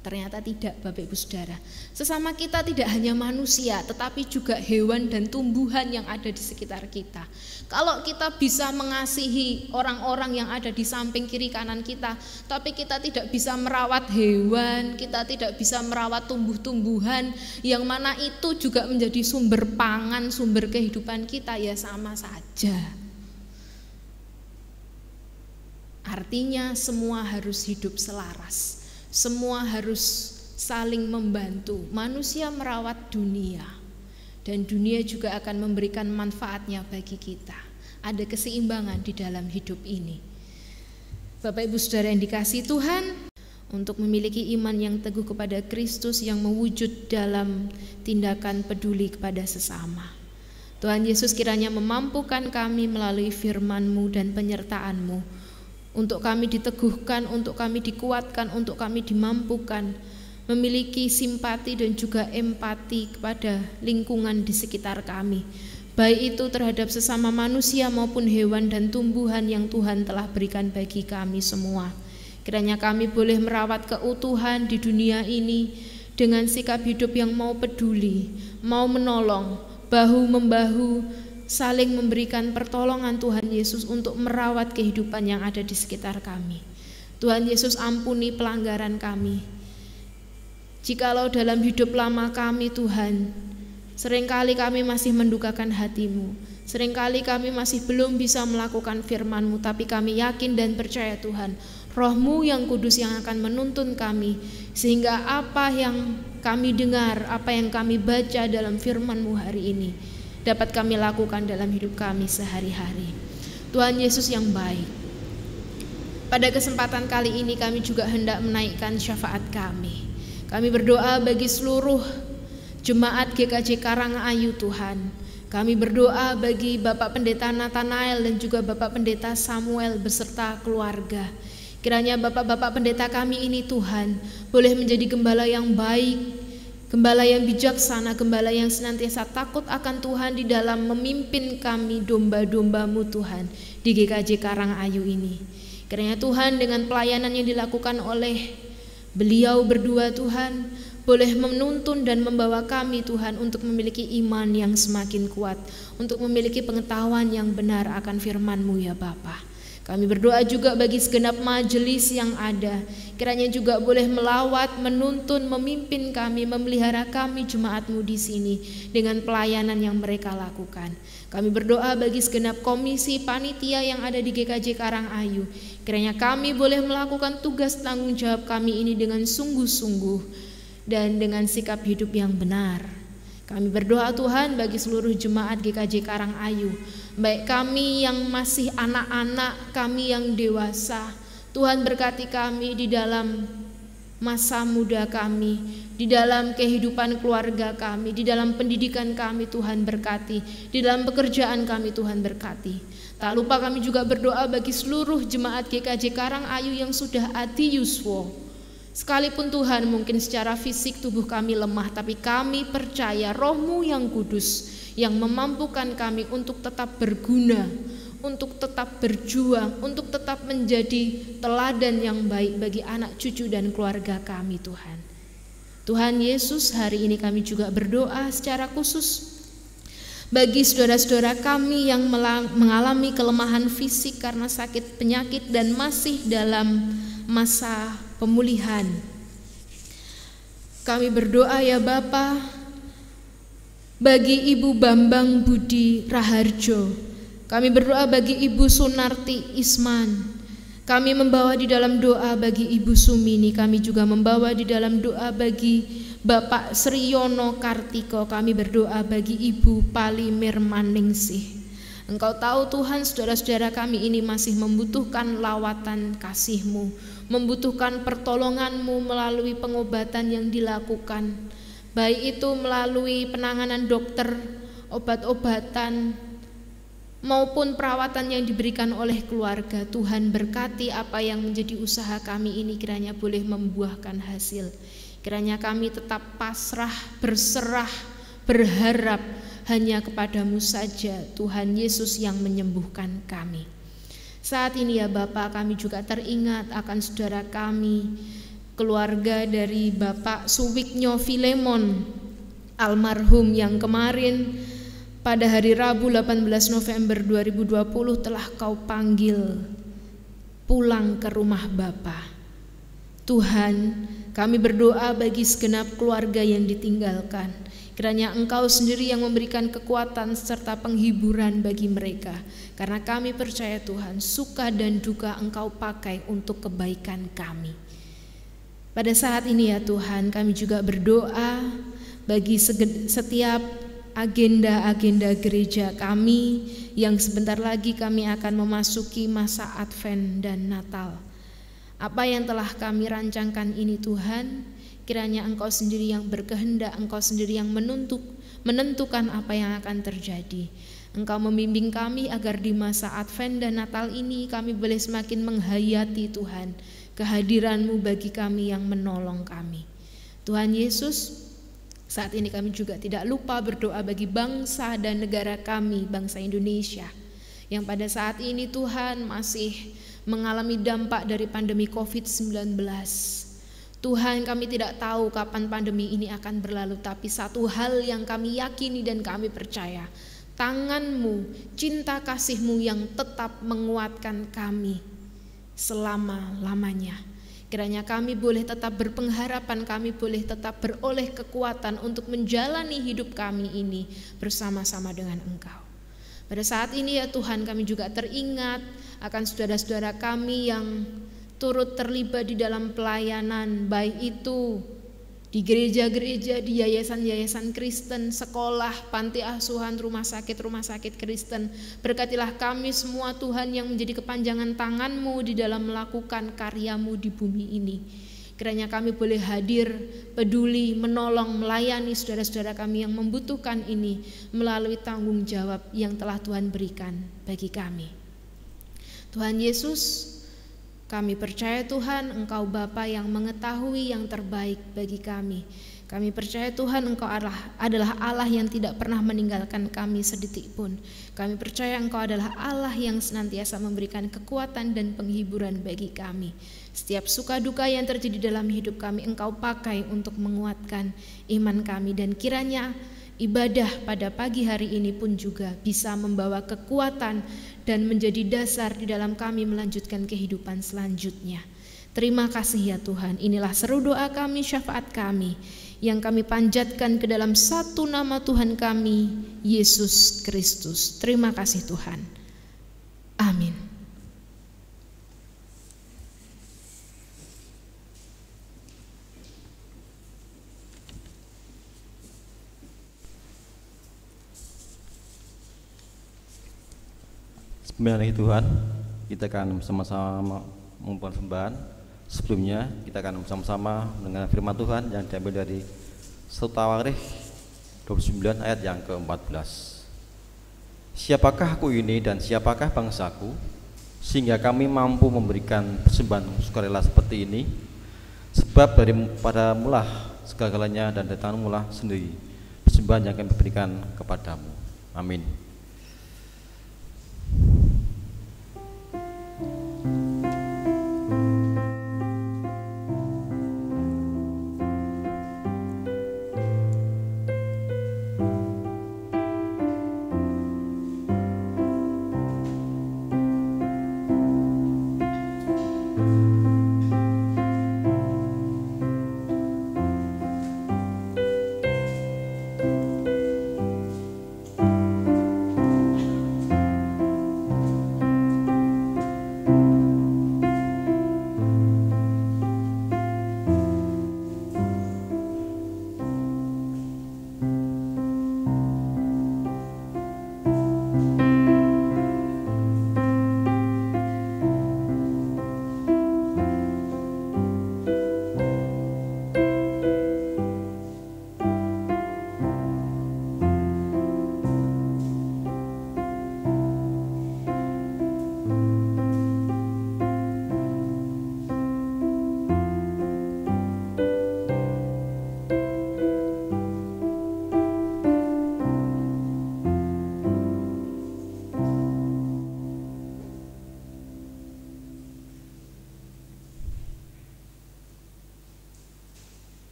Ternyata tidak Bapak Ibu Saudara. Sesama kita tidak hanya manusia, tetapi juga hewan dan tumbuhan yang ada di sekitar kita. Kalau kita bisa mengasihi orang-orang yang ada di samping kiri kanan kita, tapi kita tidak bisa merawat hewan, kita tidak bisa merawat tumbuh-tumbuhan, yang mana itu juga menjadi sumber pangan, sumber kehidupan kita, ya sama saja. Artinya semua harus hidup selaras. Semua harus saling membantu. Manusia merawat dunia, dan dunia juga akan memberikan manfaatnya bagi kita. Ada keseimbangan di dalam hidup ini. Bapak Ibu Saudara yang dikasihi Tuhan, untuk memiliki iman yang teguh kepada Kristus yang mewujud dalam tindakan peduli kepada sesama. Tuhan Yesus kiranya memampukan kami melalui firman-Mu dan penyertaan-Mu, untuk kami diteguhkan, untuk kami dikuatkan, untuk kami dimampukan memiliki simpati dan juga empati kepada lingkungan di sekitar kami, baik itu terhadap sesama manusia maupun hewan dan tumbuhan yang Tuhan telah berikan bagi kami semua. Kiranya kami boleh merawat keutuhan di dunia ini dengan sikap hidup yang mau peduli, mau menolong, bahu-membahu, saling memberikan pertolongan Tuhan Yesus untuk merawat kehidupan yang ada di sekitar kami. Tuhan Yesus, ampuni pelanggaran kami. Jikalau dalam hidup lama kami Tuhan, seringkali kami masih mendukakan hati-Mu, seringkali kami masih belum bisa melakukan firman-Mu, tapi kami yakin dan percaya Tuhan, Roh-Mu yang kudus yang akan menuntun kami, sehingga apa yang kami dengar, apa yang kami baca dalam firman-Mu hari ini dapat kami lakukan dalam hidup kami sehari-hari. Tuhan Yesus yang baik, pada kesempatan kali ini kami juga hendak menaikkan syafaat kami. Kami berdoa bagi seluruh jemaat GKJ Karangayu Tuhan. Kami berdoa bagi Bapak Pendeta Nathanael dan juga Bapak Pendeta Samuel beserta keluarga. Kiranya Bapak-Bapak Pendeta kami ini Tuhan boleh menjadi gembala yang baik, gembala yang bijaksana, gembala yang senantiasa takut akan Tuhan di dalam memimpin kami domba-domba-Mu Tuhan di GKJ Karangayu ini. Kiranya Tuhan dengan pelayanan yang dilakukan oleh beliau berdua Tuhan boleh menuntun dan membawa kami Tuhan untuk memiliki iman yang semakin kuat, untuk memiliki pengetahuan yang benar akan firman-Mu ya Bapa. Kami berdoa juga bagi segenap majelis yang ada, kiranya juga boleh melawat, menuntun, memimpin kami, memelihara kami jemaat-Mu di sini dengan pelayanan yang mereka lakukan. Kami berdoa bagi segenap komisi panitia yang ada di GKJ Karangayu, kiranya kami boleh melakukan tugas tanggung jawab kami ini dengan sungguh-sungguh dan dengan sikap hidup yang benar. Kami berdoa Tuhan bagi seluruh jemaat GKJ Karangayu, baik kami yang masih anak-anak, kami yang dewasa. Tuhan berkati kami di dalam masa muda kami, di dalam kehidupan keluarga kami, di dalam pendidikan kami Tuhan berkati, di dalam pekerjaan kami Tuhan berkati. Tak lupa kami juga berdoa bagi seluruh jemaat GKJ Karangayu yang sudah adi yuswo. Sekalipun Tuhan mungkin secara fisik tubuh kami lemah, tapi kami percaya Roh-Mu yang kudus yang memampukan kami untuk tetap berguna, untuk tetap berjuang, untuk tetap menjadi teladan yang baik bagi anak cucu dan keluarga kami Tuhan. Tuhan Yesus, hari ini kami juga berdoa secara khusus bagi saudara-saudara kami yang mengalami kelemahan fisik karena sakit penyakit dan masih dalam masa pemulihan. Kami berdoa ya Bapa, bagi Ibu Bambang Budi Raharjo, kami berdoa bagi Ibu Sunarti Isman, kami membawa di dalam doa bagi Ibu Sumini, kami juga membawa di dalam doa bagi Bapak Sriyono Kartiko, kami berdoa bagi Ibu Pali Mirmaningsih. Engkau tahu Tuhan, saudara-saudara kami ini masih membutuhkan lawatan kasih-Mu, membutuhkan pertolongan-Mu melalui pengobatan yang dilakukan, baik itu melalui penanganan dokter, obat-obatan, maupun perawatan yang diberikan oleh keluarga. Tuhan berkati apa yang menjadi usaha kami ini, kiranya boleh membuahkan hasil. Kiranya kami tetap pasrah, berserah, berharap hanya kepadamu saja, Tuhan Yesus yang menyembuhkan kami. Saat ini ya Bapak, kami juga teringat akan saudara kami, keluarga dari Bapak Suwiknyo Filemon almarhum yang kemarin pada hari Rabu 18 November 2020 telah Kau panggil pulang ke rumah Bapa. Tuhan, kami berdoa bagi segenap keluarga yang ditinggalkan. Kiranya Engkau sendiri yang memberikan kekuatan serta penghiburan bagi mereka. Karena kami percaya Tuhan, suka dan duka Engkau pakai untuk kebaikan kami. Pada saat ini ya Tuhan, kami juga berdoa bagi setiap agenda-agenda gereja kami yang sebentar lagi kami akan memasuki masa Advent dan Natal. Apa yang telah kami rancangkan ini Tuhan, kiranya Engkau sendiri yang berkehendak, Engkau sendiri yang menentukan apa yang akan terjadi. Engkau membimbing kami agar di masa Advent dan Natal ini kami boleh semakin menghayati Tuhan, kehadiran-Mu bagi kami yang menolong kami. Tuhan Yesus, saat ini kami juga tidak lupa berdoa bagi bangsa dan negara kami, bangsa Indonesia, yang pada saat ini Tuhan masih mengalami dampak dari pandemi COVID-19. Tuhan, kami tidak tahu kapan pandemi ini akan berlalu, tapi satu hal yang kami yakini dan kami percaya, tangan-Mu, cinta kasih-Mu yang tetap menguatkan kami selama-lamanya. Kiranya kami boleh tetap berpengharapan, kami boleh tetap beroleh kekuatan untuk menjalani hidup kami ini bersama-sama dengan Engkau. Pada saat ini ya Tuhan, kami juga teringat akan saudara-saudara kami yang turut terlibat di dalam pelayanan, baik itu di gereja-gereja, di yayasan-yayasan Kristen, sekolah, panti asuhan, rumah sakit Kristen. Berkatilah kami semua Tuhan yang menjadi kepanjangan tangan-Mu di dalam melakukan karya-Mu di bumi ini. Kiranya kami boleh hadir, peduli, menolong, melayani saudara-saudara kami yang membutuhkan ini melalui tanggung jawab yang telah Tuhan berikan bagi kami. Tuhan Yesus, kami percaya Tuhan, Engkau Bapa yang mengetahui yang terbaik bagi kami. Kami percaya Tuhan, Engkau adalah Allah yang tidak pernah meninggalkan kami sedetik pun. Kami percaya Engkau adalah Allah yang senantiasa memberikan kekuatan dan penghiburan bagi kami. Setiap suka duka yang terjadi dalam hidup kami Engkau pakai untuk menguatkan iman kami. Dan kiranya ibadah pada pagi hari ini pun juga bisa membawa kekuatan dan menjadi dasar di dalam kami melanjutkan kehidupan selanjutnya. Terima kasih ya Tuhan, inilah seru doa kami, syafaat kami yang kami panjatkan ke dalam satu nama Tuhan kami, Yesus Kristus. Terima kasih Tuhan. Amin. Bismillahirrahmanirrahim Tuhan, kita akan bersama-sama mempersembahkan. Sebelumnya kita akan bersama-sama mendengar firman Tuhan yang diambil dari 1 Tawarikh 29 ayat yang ke-14. Siapakah aku ini dan siapakah bangsaku, sehingga kami mampu memberikan persembahan sukarela seperti ini? Sebab pada mula segala-galanya dan dari tangan mula sendiri persembahan yang kami berikan kepadamu. Amin.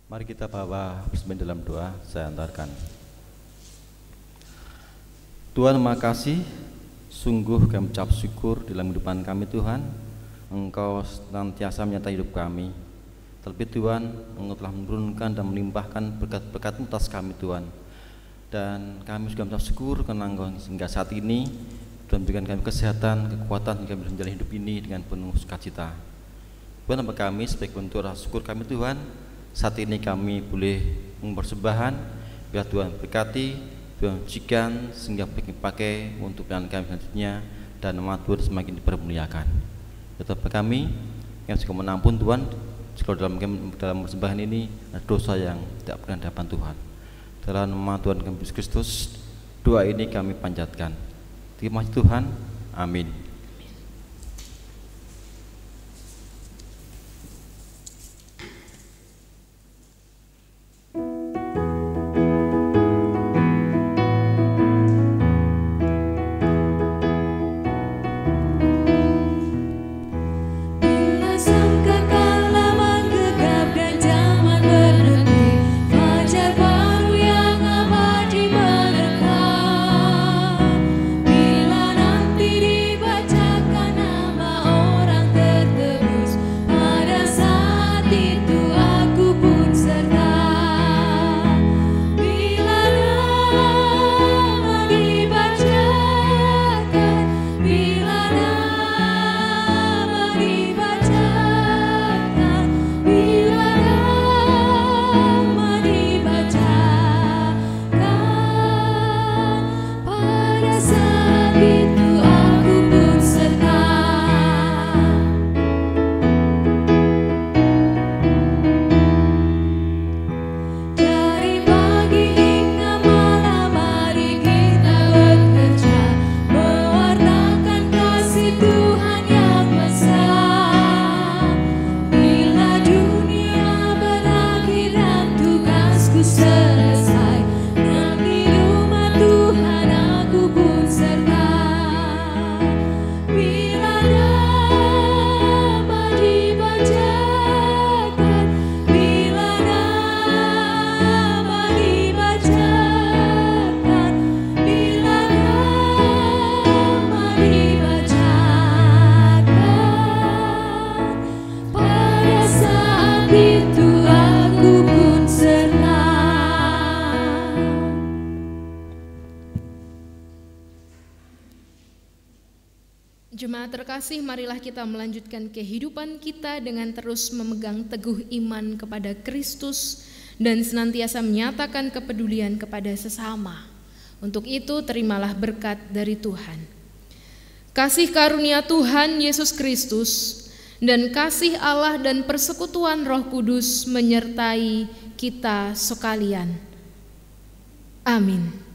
Mari kita bawa persembahan dalam doa, saya antarkan. Tuhan, makasih, sungguh kami ucap syukur dalam kehidupan kami Tuhan. Engkau senantiasa menyertai hidup kami. Terlebih Tuhan, Engkau telah menurunkan dan melimpahkan berkat-berkat-Mu atas kami Tuhan. Dan kami juga mengucap syukur karena Engkau sehingga saat ini Tuhan berikan kami kesehatan, kekuatan hingga bisa menjalani hidup ini dengan penuh sukacita. Tuhan, nama kami sebagai bentuk rasa syukur kami Tuhan, saat ini kami boleh mempersembahan, biar Tuhan berkati, Tuhan sucikan sehingga dipakai untuk pelayanan kami selanjutnya dan nama Tuhan semakin dipermuliakan. Tetap kami yang juga menampun Tuhan, jika dalam persembahan ini ada dosa yang tidak pernah hadapan Tuhan. Dalam nama Tuhan kami Yesus Kristus, doa ini kami panjatkan. Terima kasih Tuhan, amin. Jemaat terkasih, marilah kita melanjutkan kehidupan kita dengan terus memegang teguh iman kepada Kristus dan senantiasa menyatakan kepedulian kepada sesama. Untuk itu, terimalah berkat dari Tuhan. Kasih karunia Tuhan Yesus Kristus dan kasih Allah dan persekutuan Roh Kudus menyertai kita sekalian. Amin.